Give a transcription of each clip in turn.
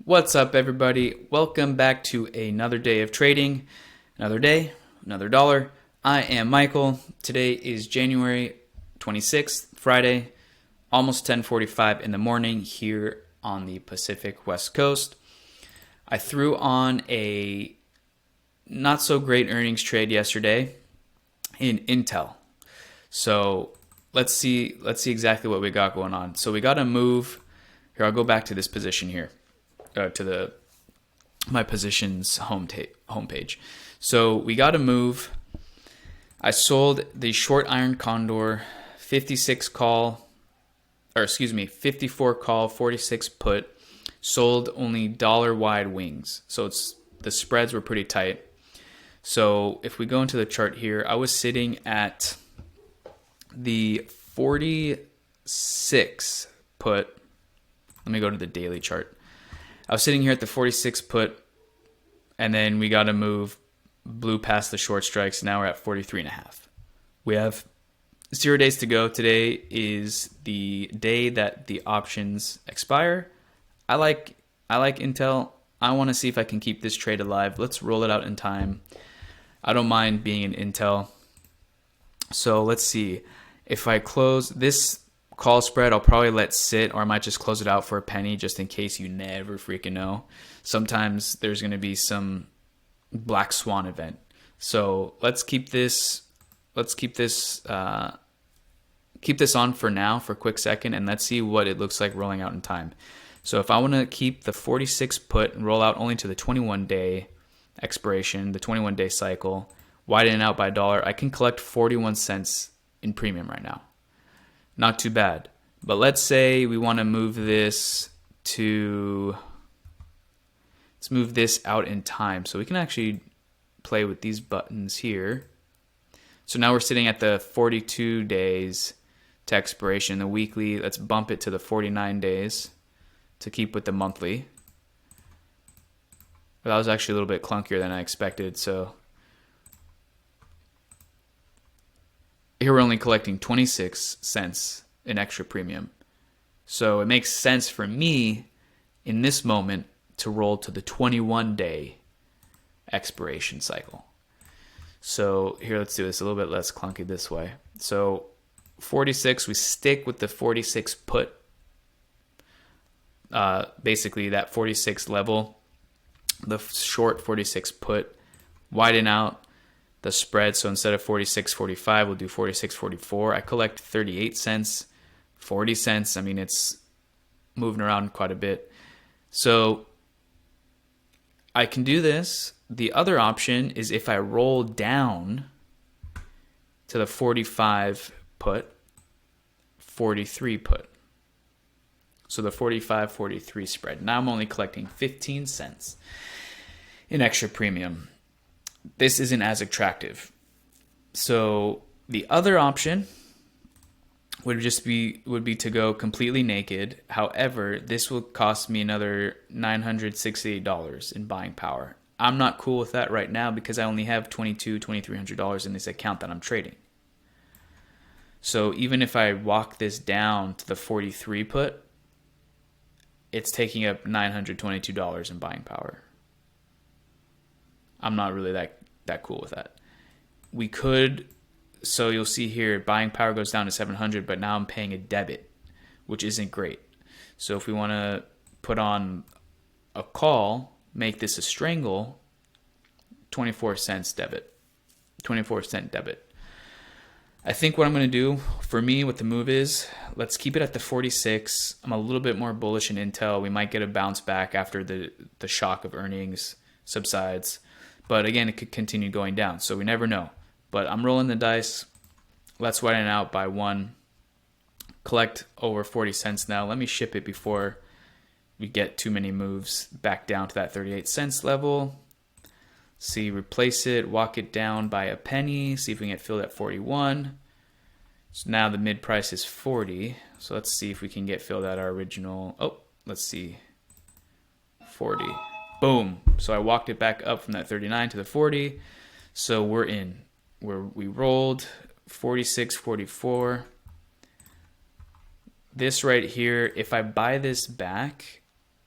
What's up, everybody? Welcome back to another day of trading. Another day, another dollar. I am Michael. Today is January 26th, Friday, almost 10:45 in the morning here on the Pacific West Coast. I threw on a not so great earnings trade yesterday in Intel. So let's see exactly what we got going on. So we got a move. Here, I'll go back to this position here. To my positions homepage. So we got a move. I sold the short iron condor 54 call, 46 put, sold only dollar wide wings. So the spreads were pretty tight. So if we go into the chart here, I was sitting at the 46 put. Let me go to the daily chart. I was sitting here at the 46 put, and then we got a move, blew past the short strikes. Now we're at 43.5. We have 0 days to go. Today is the day that the options expire. I like Intel. I want to see if I can keep this trade alive. Let's roll it out in time. I don't mind being in Intel. So let's see. If I close this call spread, I'll probably let sit, or I might just close it out for a penny just in case. You never freaking know. Sometimes there's going to be some black swan event. So let's keep this on for now for a quick second, and let's see what it looks like rolling out in time. So if I want to keep the 46 put and roll out only to the 21-day expiration, the 21-day cycle, widen it out by $1, I can collect 41 cents in premium right now. Not too bad. But let's say we want to move this let's move this out in time. So we can actually play with these buttons here. So now we're sitting at the 42 days to expiration. The weekly, let's bump it to the 49 days to keep with the monthly. But that was actually a little bit clunkier than I expected. So here we're only collecting 26 cents in extra premium. So it makes sense for me in this moment to roll to the 21-day expiration cycle. So here, let's do this a little bit less clunky this way. So 46, we stick with the 46 put. Basically that 46 level, the short 46 put, widen out the spread. So instead of 46.45, we'll do 46.44. I collect 38 cents, 40 cents. I mean, it's moving around quite a bit. So I can do this. The other option is if I roll down to the 45 put, 43 put. So the 45-43 spread. Now I'm only collecting 15 cents in extra premium. This isn't as attractive. So the other option would be to go completely naked. However, this will cost me another $968 in buying power. I'm not cool with that right now because I only have $2,300 in this account that I'm trading. So even if I walk this down to the 43 put, it's taking up $922 in buying power. I'm not really that cool with that. We could, so you'll see here, buying power goes down to 700, but now I'm paying a debit, which isn't great. So if we want to put on a call, make this a strangle, 24 cents debit, 24 cent debit. I think what I'm going to do for me with the move is, let's keep it at the 46. I'm a little bit more bullish in Intel. We might get a bounce back after the shock of earnings subsides. But again, it could continue going down, so we never know. But I'm rolling the dice. Let's widen it out by 1. Collect over 40 cents now. Let me ship it before we get too many moves back down to that 38 cents level. See, replace it, walk it down by a penny. See if we can get filled at 41. So now the mid price is 40. So let's see if we can get filled at our original. Oh, let's see. 40. Boom. So I walked it back up from that 39 to the 40. So we're in. We rolled 46.44. This right here, if I buy this back,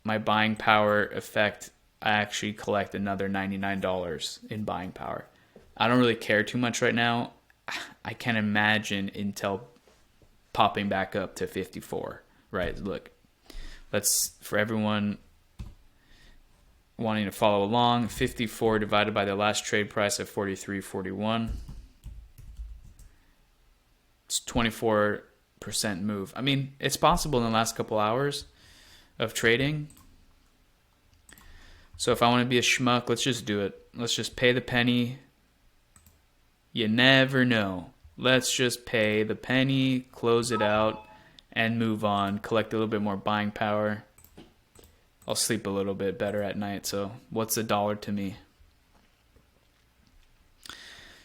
my buying power effect, I actually collect another $99 in buying power. I don't really care too much right now. I can't imagine Intel popping back up to 54, right? Look, let's, for everyone wanting to follow along, 54 divided by the last trade price of 43.41. It's 24% move. I mean, it's possible in the last couple hours of trading. So if I want to be a schmuck, let's just do it. Let's just pay the penny. You never know. Let's just pay the penny, close it out, and move on. Collect a little bit more buying power. I'll sleep a little bit better at night, so what's $1 to me?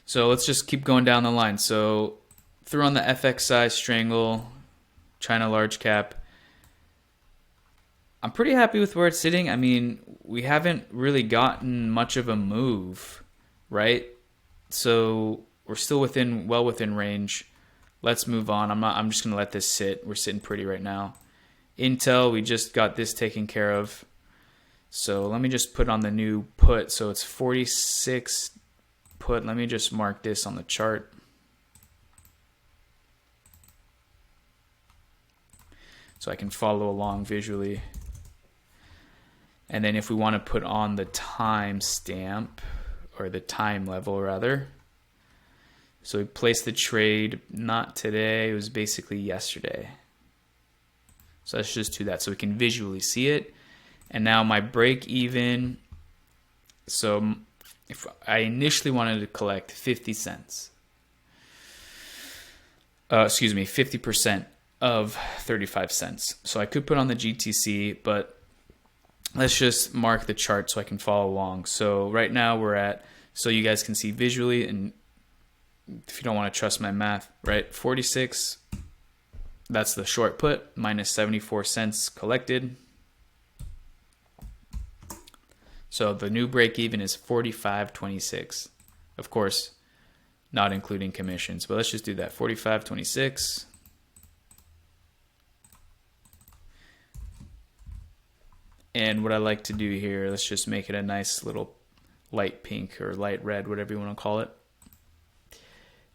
So let's just keep going down the line. So threw on the FX size strangle, China large cap. I'm pretty happy with where it's sitting. I mean, we haven't really gotten much of a move, right? So we're still well within range. Let's move on. I'm just gonna let this sit. We're sitting pretty right now. Intel, we just got this taken care of. So let me just put on the new put. So it's 46 put. Let me just mark this on the chart. So I can follow along visually. And then if we want to put on the time stamp, or the time level rather. So we placed the trade not today, it was basically yesterday. So let's just do that so we can visually see it. And now my break even, so if I initially wanted to collect 50 cents, 50% of 35 cents. So I could put on the GTC, but let's just mark the chart so I can follow along. So right now we're at, so you guys can see visually, and if you don't want to trust my math, right, 46, that's the short put, minus 74 cents collected. So the new break even is 45.26. Of course, not including commissions, but let's just do that, 45.26. And what I like to do here, let's just make it a nice little light pink or light red, whatever you want to call it.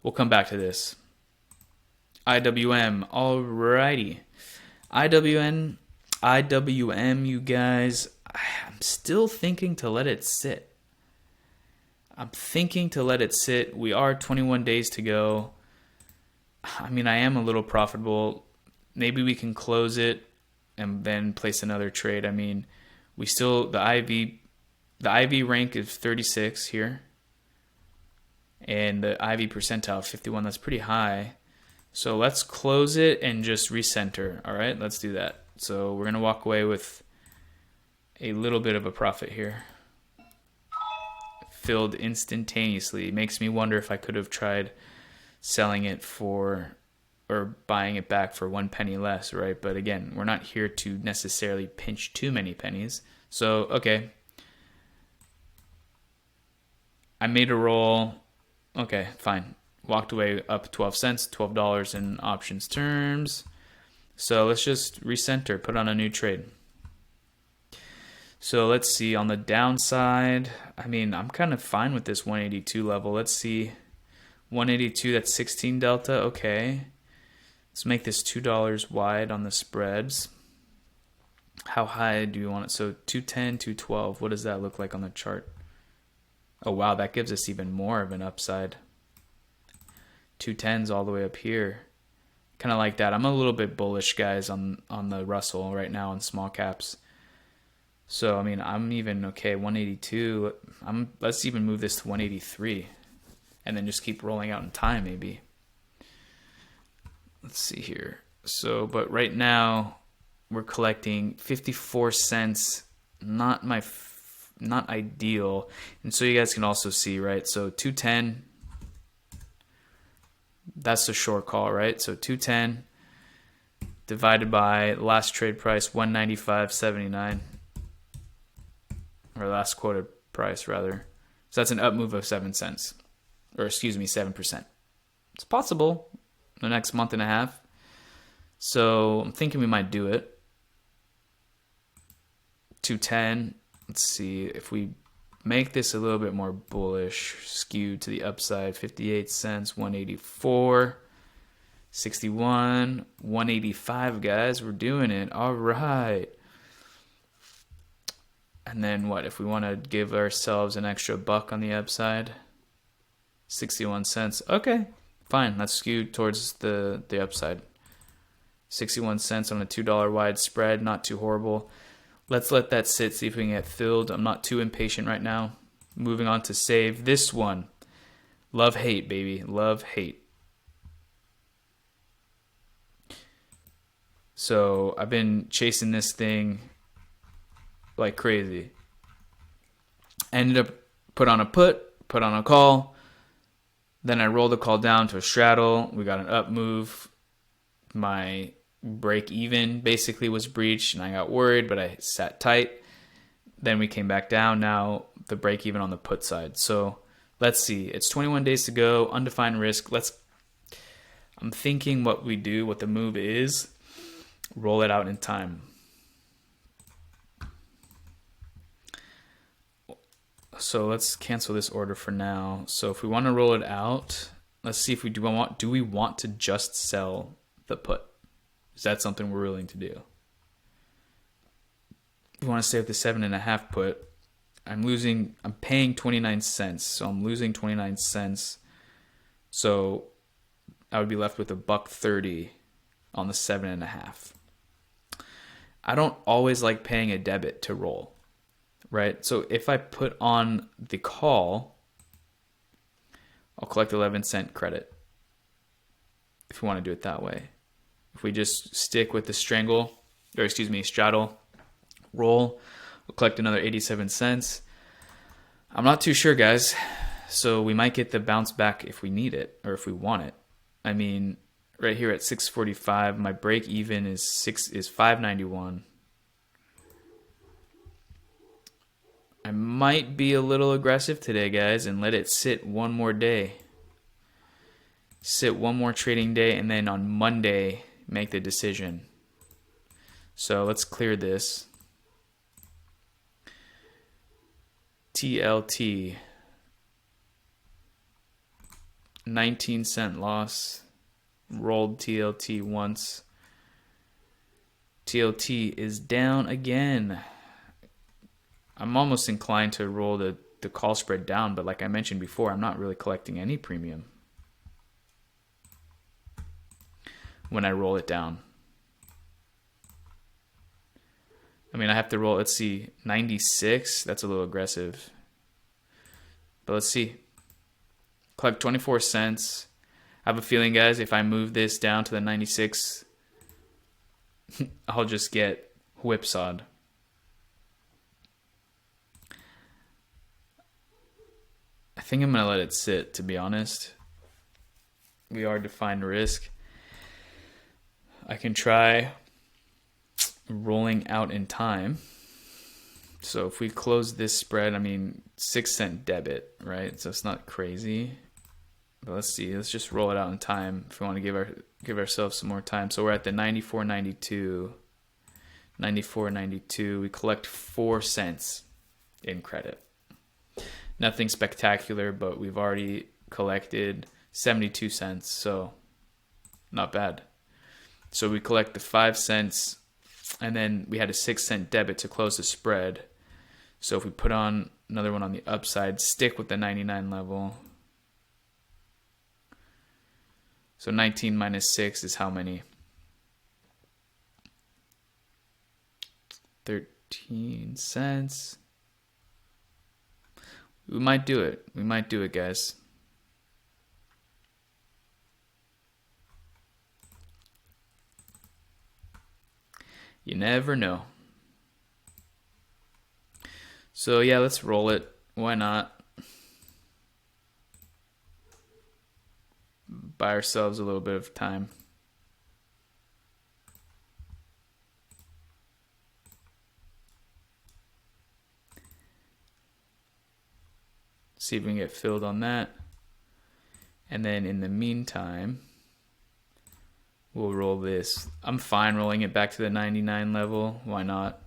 We'll come back to this. IWM, alrighty. IWM, you guys, I'm still thinking to let it sit. We are 21 days to go. I mean, I am a little profitable. Maybe we can close it and then place another trade. I mean, we still, the IV rank is 36 here. And the IV percentile 51, that's pretty high. So let's close it and just recenter. All right, let's do that. So we're going to walk away with a little bit of a profit here. Filled instantaneously. It makes me wonder if I could have tried selling it for, or buying it back for 1 penny less, right? But again, we're not here to necessarily pinch too many pennies. So, okay. I made a roll. Okay, fine. Walked away up 12 cents, $12 in options terms. So let's just recenter, put on a new trade. So let's see on the downside. I mean, I'm kind of fine with this 182 level. Let's see. 182, that's 16 delta. Okay. Let's make this $2 wide on the spreads. How high do you want it? So 210, 212. What does that look like on the chart? Oh, wow, that gives us even more of an upside. 210s all the way up here. Kind of like that. I'm a little bit bullish, guys, on the Russell right now on small caps. So, I mean, I'm even okay, 182. Let's even move this to 183 and then just keep rolling out in time maybe. Let's see here. So, but right now we're collecting 54 cents. Not ideal. And so you guys can also see, right? So 210, that's the short call, right? So 210 divided by last trade price 195.79, or last quoted price rather. So that's an up move of 7 cents, or excuse me, 7%. It's possible the next month and a half. So I'm thinking we might do it. 210. Let's see if we make this a little bit more bullish, skewed to the upside. 58 cents, 184, 61, 185, guys. We're doing it. All right. And then what if we want to give ourselves an extra buck on the upside? 61 cents. Okay, fine. Let's skew towards the upside. 61 cents on a $2 wide spread. Not too horrible. Let's let that sit, see if we can get filled. I'm not too impatient right now. Moving on to save. This one. Love, hate, baby. Love, hate. So I've been chasing this thing like crazy. Ended up put on a put, put on a call. Then I rolled the call down to a straddle. We got an up move. My break even basically was breached and I got worried, but I sat tight. Then we came back down. Now the break even on the put side. So let's see. It's 21 days to go. Undefined risk. I'm thinking what we do, what the move is, roll it out in time. So let's cancel this order for now. So if we want to roll it out, let's see if we do we want to just sell the put? Is that something we're willing to do? If we want to stay with the 7.5 put, I'm paying 29 cents. So I'm losing 29 cents. So I would be left with $1.30 on the 7.5. I don't always like paying a debit to roll, right? So if I put on the call, I'll collect 11-cent credit if you want to do it that way. If we just stick with the straddle, roll, we'll collect another 87 cents. I'm not too sure, guys. So we might get the bounce back if we need it or if we want it. I mean, right here at 645, my break even is 591. I might be a little aggressive today, guys, and let it sit one more day. Sit one more trading day, and then on Monday, make the decision. So let's clear this. TLT. 19-cent loss. Rolled TLT once. TLT is down again. I'm almost inclined to roll the call spread down, but like I mentioned before, I'm not really collecting any premium when I roll it down. I mean, I have to roll, let's see, 96. That's a little aggressive. But let's see. Collect 24 cents. I have a feeling, guys, if I move this down to the 96, I'll just get whipsawed. I think I'm going to let it sit, to be honest. We are defined risk. I can try rolling out in time. So if we close this spread, I mean, 6-cent debit, right? So it's not crazy. But let's see. Let's just roll it out in time if we want to give ourselves some more time. So we're at the 94.92. 94.92. We collect 4 cents in credit. Nothing spectacular, but we've already collected 72 cents, so not bad. So we collect the 5 cents, and then we had a 6-cent debit to close the spread. So if we put on another one on the upside, stick with the 99 level. So 19 minus 6 is how many? 13 cents. We might do it. We might do it, guys. You never know. So yeah, let's roll it. Why not? Buy ourselves a little bit of time. See if we can get filled on that. And then in the meantime, we'll roll this. I'm fine rolling it back to the 99 level. Why not?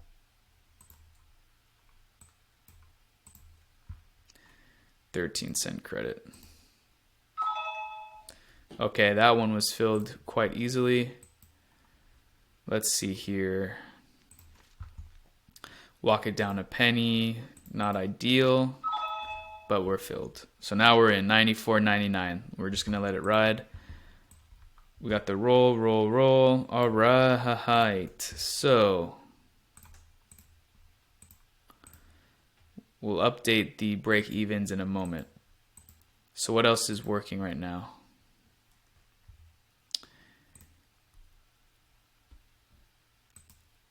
13-cent credit. Okay, that one was filled quite easily. Let's see here. Walk it down a penny, not ideal, but we're filled. So now we're in 94.99. We're just gonna let it ride. We got the roll, roll, roll. All right. So we'll update the break evens in a moment. So what else is working right now?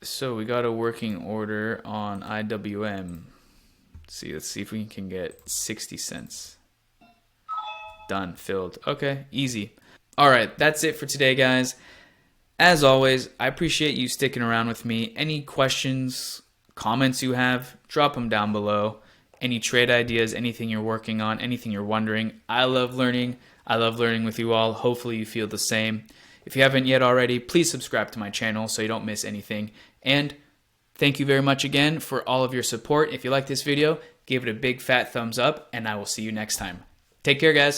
So we got a working order on IWM. Let's see if we can get 60 cents. Done, filled. Okay, easy. All right, that's it for today, guys. As always, I appreciate you sticking around with me. Any questions, comments you have, drop them down below. Any trade ideas, anything you're working on, anything you're wondering. I love learning. I love learning with you all. Hopefully you feel the same. If you haven't yet already, please subscribe to my channel so you don't miss anything. And thank you very much again for all of your support. If you like this video, give it a big fat thumbs up, and I will see you next time. Take care, guys.